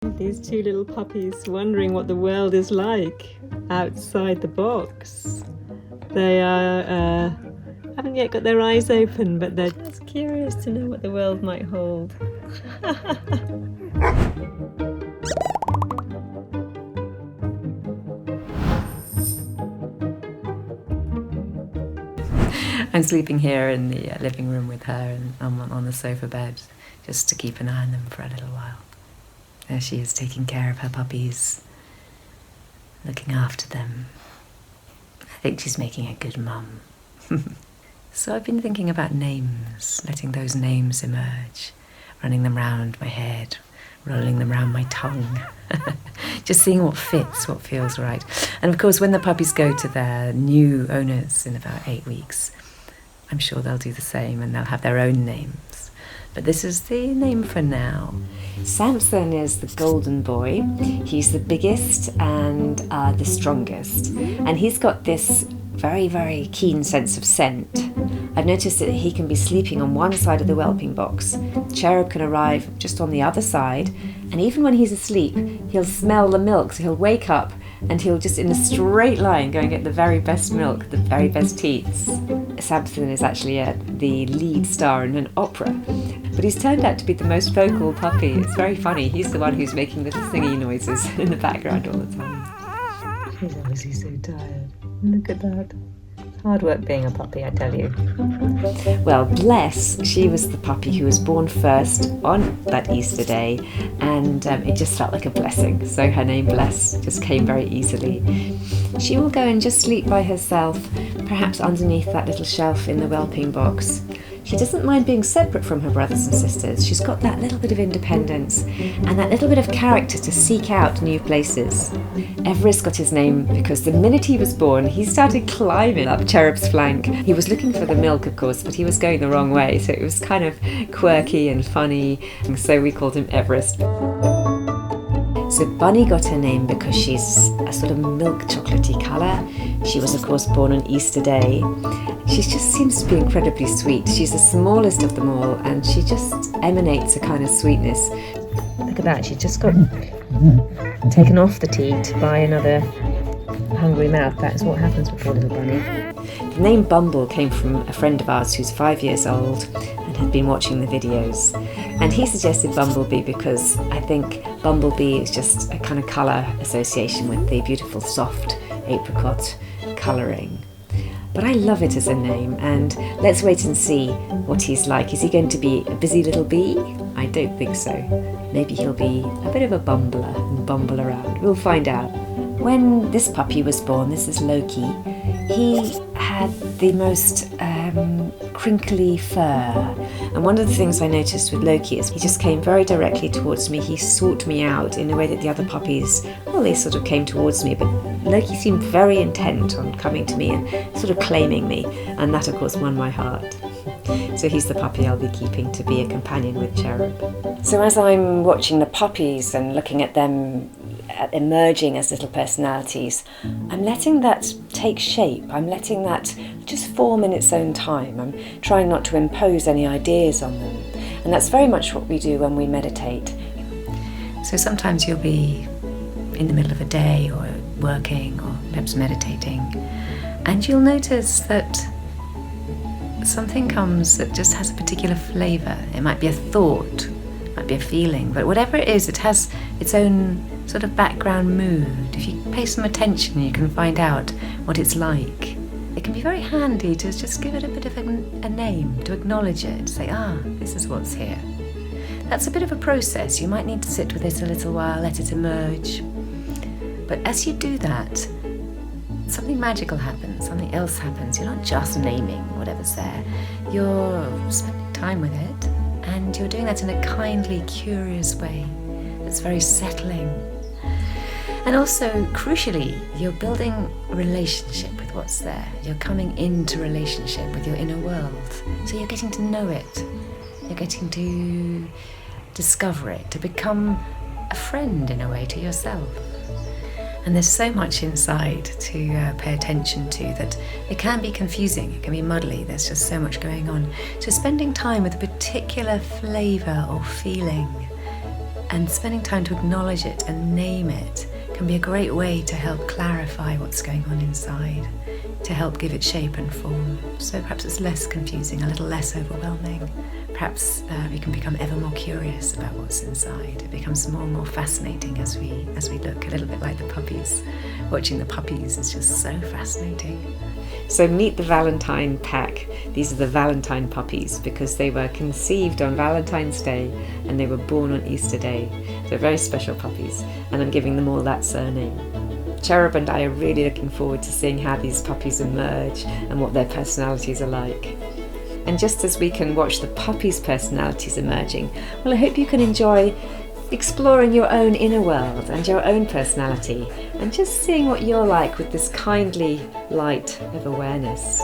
These two little puppies wondering what the world is like outside the box. They are haven't yet got their eyes open, but they're just curious to know what the world might hold. I'm sleeping here in the living room with her, and I'm on the sofa bed just to keep an eye on them for a little while. There she is, taking care of her puppies, looking after them. I think she's making a good mum. So I've been thinking about names, letting those names emerge, running them round my head, rolling them round my tongue, just seeing what fits, what feels right. And of course, when the puppies go to their new owners in about 8 weeks, I'm sure they'll do the same and they'll have their own names. But this is the name for now. Samson is the golden boy. He's the biggest and the strongest. And he's got this very, very keen sense of scent. I've noticed that he can be sleeping on one side of the whelping box. Cherub can arrive just on the other side. And even when he's asleep, he'll smell the milk. So he'll wake up and he'll just in a straight line go and get the very best milk, the very best teats. Samson is actually the lead star in an opera, but he's turned out to be the most vocal puppy. It's very funny. He's the one who's making little thingy noises in the background all the time. He's obviously so tired. Look at that. It's hard work being a puppy, I tell you. Well, Bless, she was the puppy who was born first on that Easter day, and it just felt like a blessing. So her name, Bless, just came very easily. She will go and just sleep by herself, perhaps underneath that little shelf in the whelping box. She doesn't mind being separate from her brothers and sisters. She's got that little bit of independence and that little bit of character to seek out new places. Everest got his name because the minute he was born, he started climbing up Cherub's flank. He was looking for the milk, of course, but he was going the wrong way, so it was kind of quirky and funny, and so we called him Everest. So Bunny got her name because she's a sort of milk chocolatey colour. She was, of course, born on Easter Day. She just seems to be incredibly sweet. She's the smallest of them all, and she just emanates a kind of sweetness. Look at that, she just got taken off the teat by another hungry mouth. That's what happens with poor little Bunny. The name Bumble came from a friend of ours who's 5 years old and had been watching the videos. And he suggested Bumblebee because I think Bumblebee is just a kind of colour association with the beautiful soft apricot colouring. But I love it as a name, and let's wait and see what he's like. Is he going to be a busy little bee? I don't think so. Maybe he'll be a bit of a bumbler and bumble around. We'll find out. When this puppy was born, this is Loki, he had the most crinkly fur. And one of the things I noticed with Loki is he just came very directly towards me. He sought me out in a way that the other puppies, well, they sort of came towards me, but Loki seemed very intent on coming to me and sort of claiming me. And that, of course, won my heart. So he's the puppy I'll be keeping to be a companion with Cherub. So as I'm watching the puppies and looking at them emerging as little personalities, I'm letting that take shape. I'm letting that just form in its own time. I'm trying not to impose any ideas on them. And that's very much what we do when we meditate. So sometimes you'll be in the middle of a day or working or perhaps meditating, and you'll notice that something comes that just has a particular flavour. It might be a thought, it might be a feeling, but whatever it is, it has its own sort of background mood. If you pay some attention, you can find out what it's like. It can be very handy to just give it a bit of a name, to acknowledge it, say, this is what's here. That's a bit of a process. You might need to sit with it a little while, let it emerge. But as you do that, something magical happens, something else happens. You're not just naming whatever's there. You're spending time with it, and you're doing that in a kindly, curious way that's very settling. And also, crucially, you're building a relationship with what's there. You're coming into relationship with your inner world. So you're getting to know it. You're getting to discover it, to become a friend in a way to yourself. And there's so much inside to pay attention to that it can be confusing, it can be muddly, there's just so much going on. So spending time with a particular flavour or feeling And spending time to acknowledge it and name it can be a great way to help clarify what's going on inside, to help give it shape and form. So perhaps it's less confusing, a little less overwhelming. Perhaps we can become ever more curious about what's inside. It becomes more and more fascinating as we look, a little bit like the puppies. Watching the puppies is just so fascinating. So meet the Valentine pack. These are the Valentine puppies because they were conceived on Valentine's Day and they were born on Easter Day. They're very special puppies, and I'm giving them all that surname. Cherub and I are really looking forward to seeing how these puppies emerge and what their personalities are like. And just as we can watch the puppies' personalities emerging, well, I hope you can enjoy exploring your own inner world and your own personality and just seeing what you're like with this kindly light of awareness.